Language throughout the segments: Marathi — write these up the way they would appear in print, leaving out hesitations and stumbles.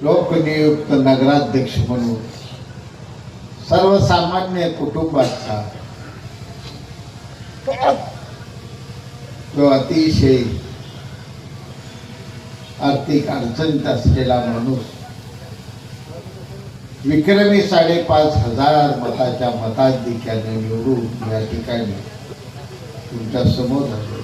लोकनियुक्त नगराध्यक्ष म्हणून सर्वसामान्य कुटुंबाचा तो अतिशय आर्थिक अडचणीत असलेला माणूस विक्रमी 5,500 मताच्या मताधिक्याने निवडून या ठिकाणी तुमच्या समोर आले.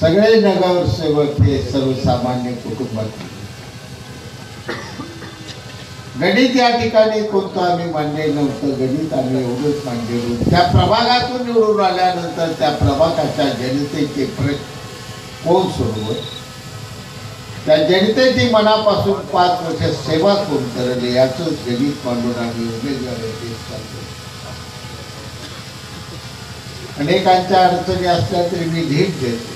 सगळे नगरसेवक हे सर्वसामान्य कुटुंबातील. गणित या ठिकाणी कोणतं आम्ही मांडले नव्हतं, गणित आम्ही एवढंच मांडलेलो. त्या प्रभागातून निवडून आल्यानंतर त्या प्रभागाच्या जनतेचे प्रश्न कोण सोडवत, त्या जनतेची मनापासून 5 वर्ष सेवा कोण करले याचंच गणित मांडून आम्ही उमेदवारी देत चालतो. अनेकांच्या अडचणी असल्या तरी मी धीर देतो.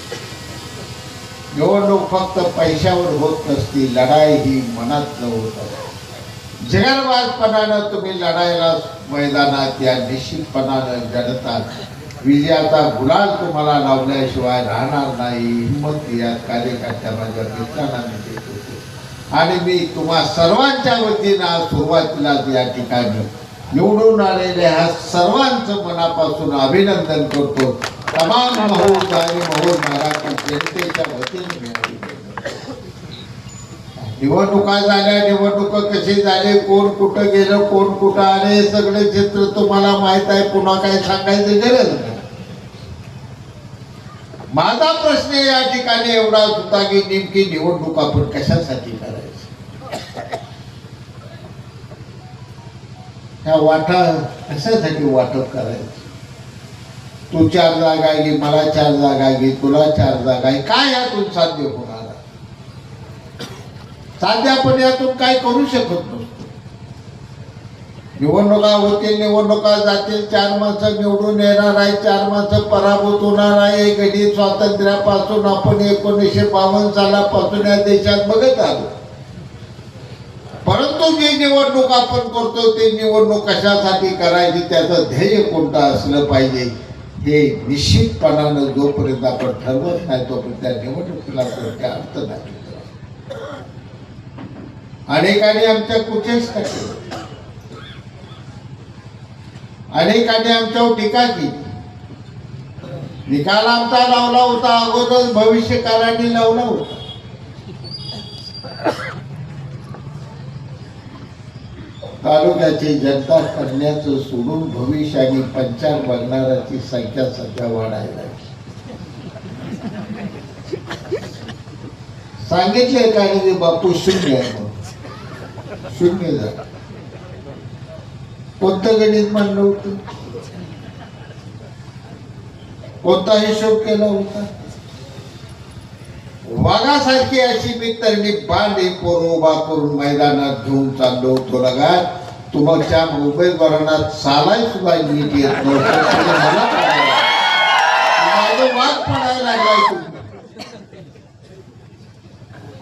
निवडणूक फक्त पैशावर होत नसती, लढाई ही मनात होत असते. जगरबाजपणानं तुम्ही लढायला मैदानात या निश्चितपणानं जडतात. विजयाचा गुलाल तुम्हाला लावल्याशिवाय राहणार नाही. हिंमत या कार्यकर्त्या माझ्या मित्रांना मी देत होतो आणि मी तुम्हा सर्वांच्या वतीनं सुरुवातीलाच या ठिकाणी निवडून आलेल्या ह्या सर्वांचं मनापासून अभिनंदन करतो. तमाम महोद आणि महोद मराठी जनतेच्या वतीने मिळाली. निवडणुका झाल्या, निवडणुका कशी झाले, कोण कुठं गेलं, कोण कुठं आले, हे सगळे चित्र तुम्हाला माहित आहे. पुन्हा काय सांगायची गरज नाही. माझा प्रश्न या ठिकाणी एवढाच होता की नेमकी निवडणूक आपण कशासाठी करायची, ह्या वाटा कशासाठी वाटप करायचं. तू 4 जागा घे, मला 4 जागा घे, तुला 4 जागा घे, काय यातून साध्य होणार? साध्य आपण यातून काय करू शकत नसतो. निवडणुका होतील, निवडणुका जातील, 4 माणसं निवडून येणार आहे, 4 माणसं पराभूत होणार आहे. गणित स्वातंत्र्यापासून आपण 1952 सालापासून या देशात बघत आलो. परंतु जी निवडणूक आपण करतो ते निवडणूक कशासाठी करायची, त्याचं ध्येय कोणतं असलं पाहिजे हे निश्चितपणानं जोपर्यंत आपण ठरवत नाही तोपर्यंत त्या निवडणुकीला कोणत्या अर्थ नाही. अनेकांनी आमच्या कुचेष्टा केल्या, अनेकांनी आमच्यावर टीका केली. निकाल आमचा लावला होता, अगोदर भविष्यकाळाने लावला होता. तालुक्याची जनता करण्याचं सोडून भविष्य आणि पंचांग बघणाऱ्याची संख्या सध्या वाढायला सांगितले काय बापू 0 आहे, 0 झाला. कोणतं गणित मांडलं होतं, कोणता हिशोब केला होता? वाघासारखी अशी मी तरणी बांधे पोर उभा करून मैदानात घेऊन चाललो होतो. लगात तुमच्या उमेदवारांना चालाय सुद्धा नीट येत नव्हतं. माझं वाघ पडायला लागलाय.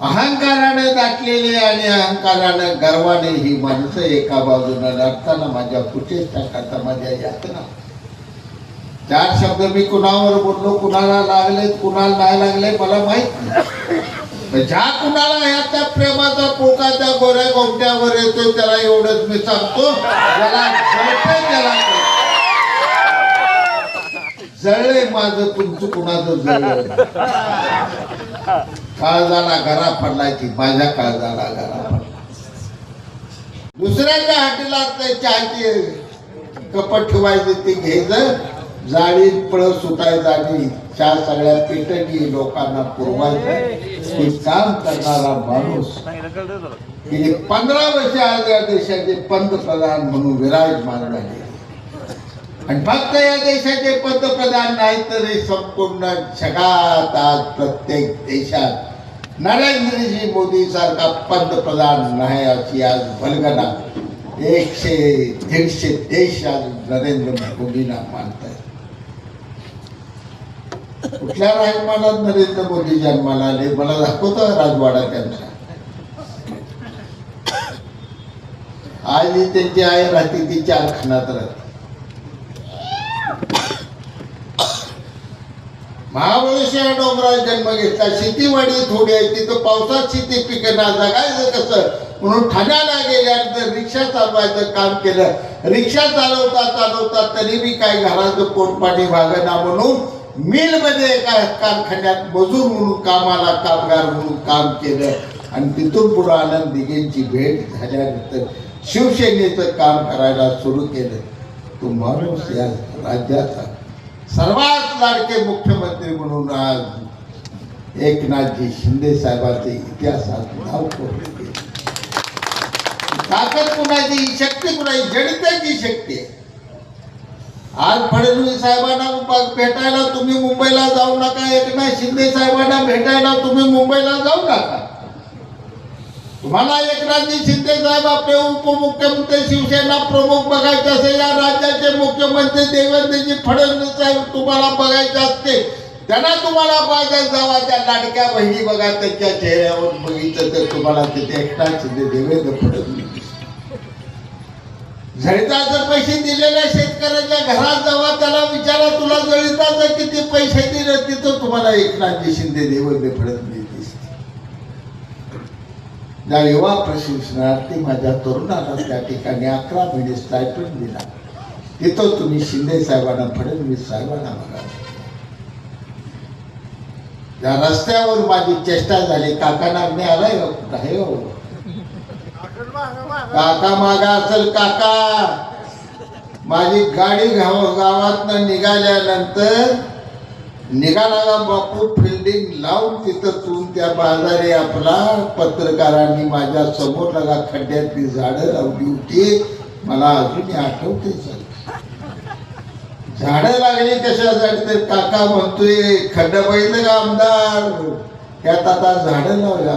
अहंकाराने दाटलेले आणि अहंकाराने गर्वाने ही माणसं एका बाजूने लढताना माझ्या कुचेष्टा करता, माझ्या यातना. 4 शब्द मी कुणावर बोललो, कुणाला लागले कुणाला नाही लागले मला माहित नाही. ज्या कुणाला ह्या प्रेमाचा पोका त्या गोऱ्या गोमट्यावर येतो त्याला एवढंच मी सांगतो, त्याला जळते, त्याला जळले माझं तुमचं कुणाचं जळलं. काळजाला घरा पडलाय की माझ्या काळजाला घरा पडला. दुसऱ्याच्या हातीला चहाची कपट ठेवायचे ते घ्यायचं, जाळीत पळ सुटायचं आणि चहा सगळ्या पेटणी लोकांना पुरवायचं. काम करणारा माणूस गेली 15 वर्ष आज या देशाचे पंतप्रधान म्हणून विराजमान झाले. आणि फक्त या देशाचे पंतप्रधान नाही तर संपूर्ण जगात आज प्रत्येक देशात नरेंद्रजी मोदी सारखा पंतप्रधान नाही अशी आज वल्गना 100-150 देश आज नरेंद्र मोदींना मानतात. कुठल्या राजमानात नरेंद्र मोदी जन्माला आले मला दाखवतो राजवाडा त्यांचा. आज त्यांची आई राहते ती 4 खानात राहते. महाबळेश्वर डोंगरात जन्म घेतला, शेतीवाडी थोडी आहे, तिथं पावसात शेती पिकणार, जगायचं कसं म्हणून ठाण्याला गेल्यानंतर रिक्षा चालवायचं काम केलं. रिक्षा चालवता चालवता तरी बी काय घराचं पोटपाणी भागना म्हणून मिलमध्ये एका कारखान्यात मजूर म्हणून कामाला, कामगार म्हणून काम केलं. आणि तिथून पुढे आनंद दिघेंची भेट झाल्यानंतर शिवसेनेचं काम करायला सुरू केलं. तो माणूस या राज्याचा सर्वात लाडके मुख्यमंत्री म्हणून आज एकनाथजी शिंदे साहेबांचे इतिहासात नाव कोरले गेले. ताकद कुणाची, शक्ती कुणाची, जडिताची शक्ती आहे. आज फडणवीस साहेबांना भेटायला तुम्ही मुंबईला जाऊ नका, एकनाथ शिंदे साहेबांना भेटायला तुम्ही मुंबईला जाऊ नका. तुम्हाला एकनाथजी शिंदे साहेब आपले उपमुख्यमंत्री, शिवसेना प्रमुख बघायचे असेल, या राज्याचे मुख्यमंत्री देवेंद्रजी फडणवीस साहेब तुम्हाला बघायचे असते, त्यांना तुम्हाला बघायला जावा. त्या लाडक्या बहिणी बघा, त्यांच्या चेहऱ्यावर बघितलं तर तुम्हाला तिथे एकनाथ शिंदे, देवेंद्र फडणवीस. जळीताचे पैसे दिलेल्या शेतकऱ्याच्या घरात जावा, त्याला विचारा तुला जळीताचे किती पैसे दिले, तिथं तुम्हाला एकनाथजी शिंदे, देवेंद्र फडणवीस दिसते. ज्या युवा प्रशिक्षणार्थी माझ्या तरुणाला त्या ठिकाणी 11 महिने स्टायपेंड दिला, तिथं तुम्ही शिंदे साहेबांना, फडणवीस साहेबांना बघा. या रस्त्यावर माझी चेष्टा झाली, काका नागणे आलाय का आहे हो, काका मागा असेल. काका माझी गाडी गावातनं निघाल्यानंतर निघाला बापू फिल्डिंग लावून तिथं तून त्या बाजारी आपला पत्रकारांनी माझ्या समोर लगा खड्ड्यातली झाडं लावली होती. मला अजूनही आठवते सर, झाडं लागली कशासाठी तर काका म्हणतोय खड्डा बघितलं का आमदार, त्यात आता झाडं लावल्या.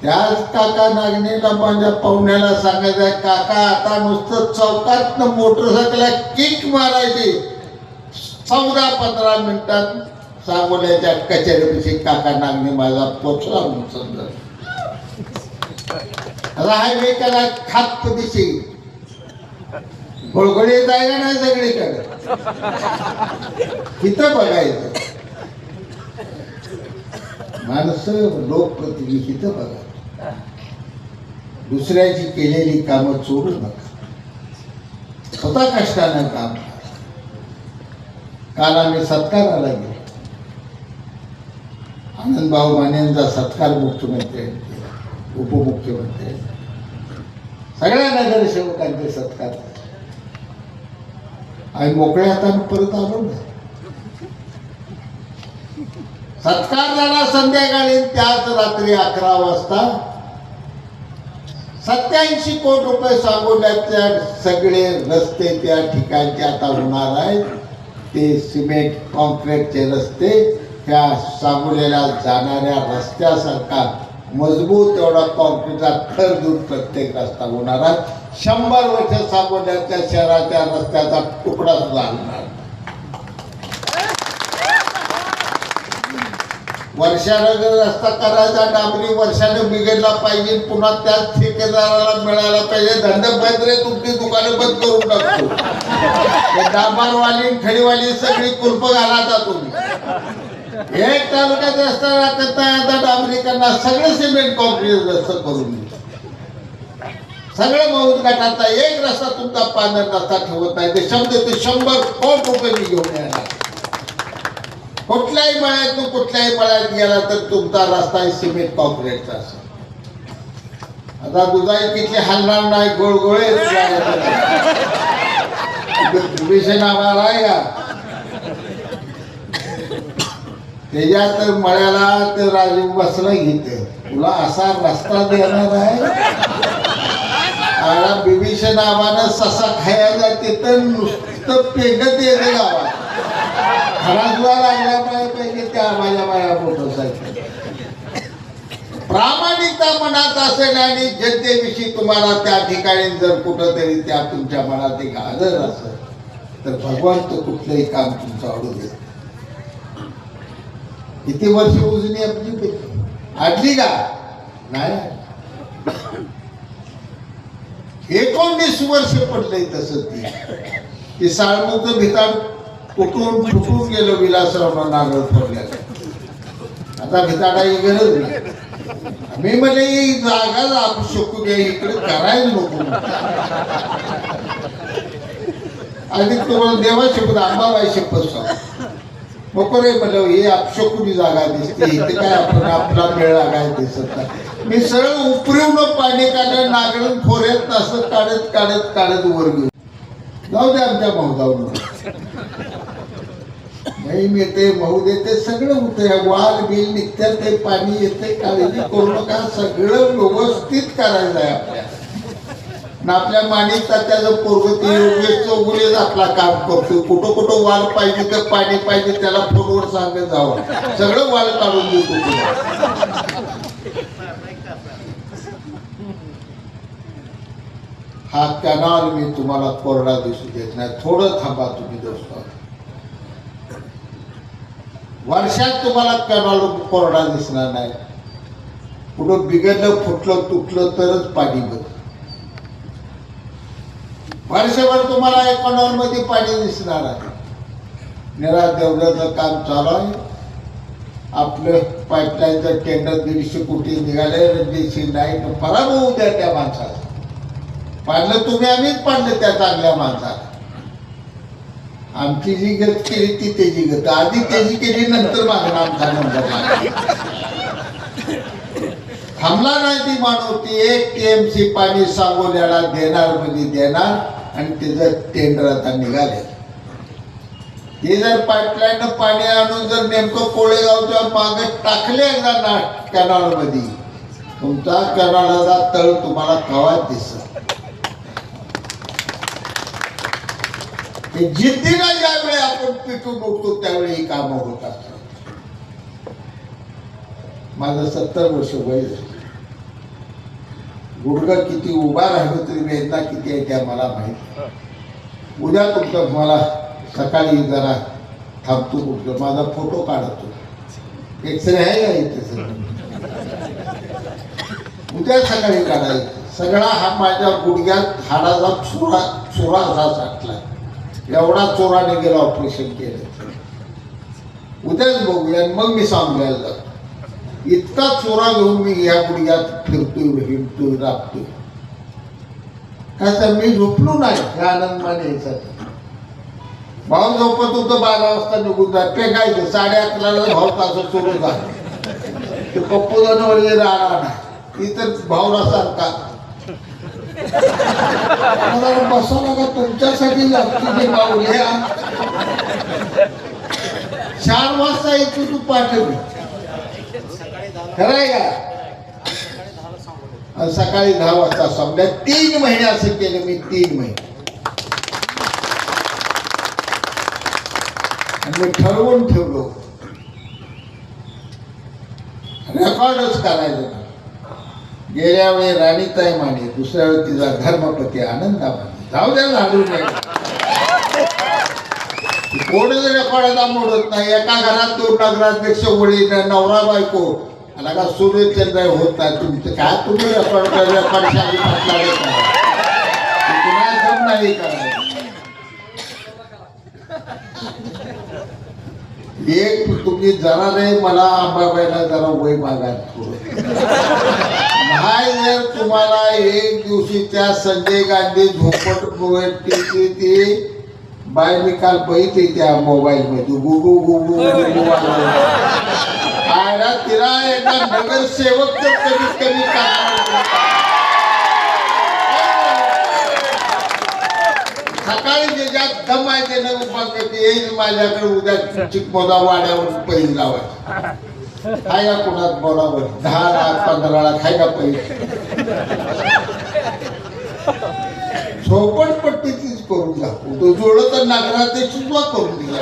त्याच काका नागणीला माझ्या पाहुण्याला सांगायचं, काका आता नुसतं चौकात मोटरसायकल किक मारायची, 14-15 मिनिटात सांगोल्याच्या कचेरीपाशी काका नागणे माझा पोचला म्हणून समजा. आता हायवे केला खात दिशी घोळघोळी जायला नाही सगळीकडे, इथं बघायचं माणसं, लोकप्रतिनिधी इथं बघा. दुसऱ्याची केलेली कामं चोरू नका, स्वतः कष्टानं काम करा. काल आम्ही सत्काराला गेलो, आनंदभाऊ मानेंचा सत्कार मुख्यमंत्र्यांनी केला, उपमुख्यमंत्री, सगळ्या नगरसेवकांचे सत्कार. आम्ही मोकळ्या हाताने परत आलो ना. सत्कार झाला संध्याकाळी, त्याच रात्री 11 वाजता 87 कोटी रुपये सांगोल्याच्या सगळे रस्ते त्या ठिकाणचे आता होणार आहेत. ते सिमेंट कॉन्क्रीटचे रस्ते, त्या सांगोल्याला जाणाऱ्या रस्त्यासारखा मजबूत एवढा कॉन्क्रीटचा थर दूर प्रत्येक रस्ता होणार आहे. 100 वर्ष सांगोल्याच्या शहराच्या रस्त्याचा तुकडा सुद्धा होणार. वर्षानं रस्ता करायचा, डांबरी वर्षानं बिघडला पाहिजे, पुन्हा त्याच ठेकेदाराला मिळायला पाहिजे. धंदा बंद रे, तुमची दुकानं बंद करून टाकतो. डांबरवाली खडीवाली सगळी कुलप घालाता तुम्ही. एक तालुक्यात रस्ता राखत नाही, आता डांबरीकरणार, सगळं सिमेंट कॉन्क्रीट रस्ता करून देतो. सगळं मौत गटाचा एक रस्ता तुमचा पांढरा रस्ता ठेवत नाही. ते शब्द ते 100 कोटी रुपये मी घेऊन येणार. कुठल्याही मळ्यात कुठल्याही मळ्यात गेला तर तुमचा रस्ता सिमेंट कॉन्क्रीटचा असेल. आता दुधाई किती हलणार नाही, गोळगोळे भीषण आभार आहे का त्याच्यात मळ्याला ते राजीव बसला घेते, तुला असा रस्ता देणार आहे. आला बिभीषण आव्हानं ससा खायला तिथं नुसतं पेगत येते गावात. खरासुद्धा लागला पाहिजे त्या माझ्या बाया मोटरसायकल. प्रामाणिकता मनात असेल आणि जनतेविषयी तुम्हाला त्या ठिकाणी जर कुठंतरी त्या तुमच्या मनात एक आदर असेल तर भगवंत कुठलंही काम तुमचं आवडू देत. किती वर्ष उजनी आपली आडली का नाही, 19 वर्ष पडलंय तसं ती साळमुख भिताड कुठून फुटून गेलो विलासराव नागळ फोडल्याला. आता भिताडाची गरज नाही. मी म्हणजे ही जागाच आपण शकू द्या, इकडे करायला नको. आणि तुम्हाला देवा शपथ अंबाबाई शपथ सांग नको रे म्हणलं, हे अपशकुनी जागा दिसते इथे, काय आपण आपला मेळ लागाय दिसत नाही. मी सरळ उपरीवून पाणी काढलं, नागरण खोऱ्यात असं काढत काढत काढत वर घेऊ. जाऊ दे आमच्या मौदावरून नाही मिळते मऊ देते सगळं होतं. वाल बिल निघतात, ते पाणी येते, काळजी करू नका. सगळं व्यवस्थित करायचं आहे आपल्या ना. आपल्या माणिक त्याचं पोरग योगेश चौगुलेच आपला काम करतो. कुठं कुठं वाल पाहिजे तर पाणी पाहिजे त्याला फोनवर सांगत जावं, सगळं वाल काढून देतो. हा कॅनॉल मी तुम्हाला कोरडा दिसू देत नाही. थोडं थांबा तुम्ही दोस्त. वर्षात तुम्हाला कॅनॉल कोरडा दिसणार नाही. कुठं बिघडलं फुटलं तुटलं तरच पाणी बघ. वर्षभर तुम्हाला एक कॅनॉल मध्ये पाणी दिसणार आहे. निरा देवळाचं काम चालू आहे. आपलं पाईपलाईनचं टेंडर 150 कोटी निघाले. रणजित नाही पराभव होऊ द्या त्या माणसाला. पाडलं तुम्ही, आम्हीच पाडलं त्या चांगल्या माणसाला. आमची जी गत केली ती त्याची गत. आधी त्याची केली, नंतर मागणं आमचा नंबर थांबला नाही. ती मानवती 1 TMC पाणी सांगोल्याला देणार म्हणजे देणार. आणि त्याचं टेंडर आता निघाले. ते जर पाईपलाईन पाणी आणून जर नेमकं कोळेगावच्या मागे टाकले एकदा ना कॅनॉल मध्ये, तुमचा कॅनॉलचा तळ तुम्हाला कवाच दिसत. जिद्दीला ज्यावेळी आपण पिटून उठतो त्यावेळी ही कामं होत असतात. माझं 70 वर्ष वय. गुडघा किती उभा राहिलो तरी वेदना किती आहे त्या मला माहिती. उद्या तुमचं मला सकाळी जरा थांबतो कुठलं, माझा फोटो काढतो. एक्सरे आहे का इथे? उद्या सकाळी काढायचं. सगळा हा माझ्या गुडघ्यात हाडाचा चुरा असा साठला. एवढा चोराने गेला, ऑपरेशन केलं. उद्याच बघूया मग मी सांगायला जातो. इतका चोरा घेऊन मी या गुडघ्यात फिरतोय हिंडतोय राबतोय. काय तर मी झोपलो नाही या आनंदमाने यायसाठी. भाऊ झोपत होतं 12 वाजता निघून जात पेकायचं. 11:30 भाऊ तास सुरू झालं. ते पप्पू जण वगैरे राहणार नाही. ती तर भाऊला सांगता बसवला का तुमच्यासाठी लागतो बाहुल्या. 4 वाजता येतो तू पाठवली खरंय का? सकाळी 10 वाजता समजा 3 महिने असं केलं मी. 3 महिने आणि मी ठरवून ठेवलो रेकॉर्डच करायचं. गेल्या वेळी राणीताई माने, दुसऱ्या वेळी तिचा धर्मपती आनंदामाने. जाऊ द्या झाडू नाही. कोणच रेकॉर्डाला मोडत नाही. एका घरात 2 नगराध्यक्ष वडील नवरा बायको आणि का सूर्यचंद्र होत नाही. तुमचं काय तुम्ही रेकॉर्ड शाही नाही करायचं. एक तुम्ही जरा नाही मला अंबाबाईला जरा वय मागा. नाही जर तुम्हाला एक दिवशी त्या संजय गांधी झोपट ती बाय मी काल बघितली त्या मोबाईल मध्ये गुगू गुगू आयला तिला एका नगरसेवक तर कमीत कमी सकाळी ज्याच्यात दम आहे ते न उभा करते येईल माझ्याकडे. उद्या चिकमोदा वाड्यावर पैसे लावायचे. खाय का कोणात बोलावर 10 लाख 15 लाख खाय का पैसे. झोपडपट्टीचीच करून दाखवतो. जोडं तर नागराचे सुद्धा करून दिला.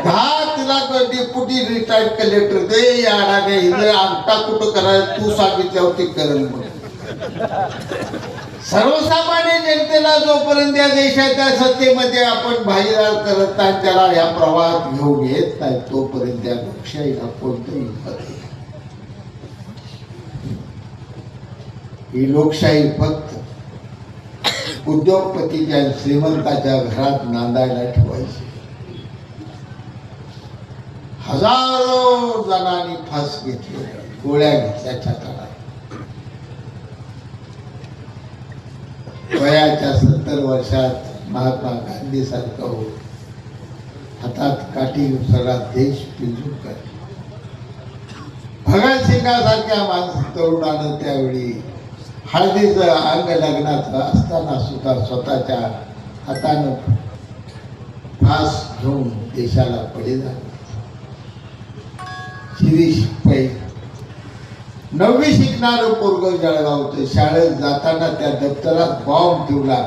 10 तिला डेप्युटी रिटायर्ड कलेक्टर दे याडाने हिने अंगठा कुठं करायला तू सांगितल्यावर ते करेल. सर्वसामान्य जनतेला जोपर्यंत या देशाच्या सत्तेमध्ये आपण भागीदार करत नाही, त्याला या प्रवाहात घेऊन येत नाही, तोपर्यंत या लोकशाहीला कोणतंही मत नाही. ही लोकशाही फक्त उद्योगपतीच्या श्रीमंताच्या घरात नांदायला ठेवायचे. हजारो जणांनी फास घेतले, गोळ्या घेतल्या छाताला. वयाच्या 70 वर्षात महात्मा गांधी सारखं हो, हातात काठी उचलला देश पिंजून कर. भगतसिंगासारख्या तरुणानं त्यावेळी हळदीचं अंग लग्नाचं असताना सुद्धा स्वतःच्या हातानं फास घेऊन देशाला बळी झाला. शिरीष पै 9वी शिकणारं पोरग जळगावचं, शाळेत जाताना त्या दप्तरात बॉम्ब ठेवला.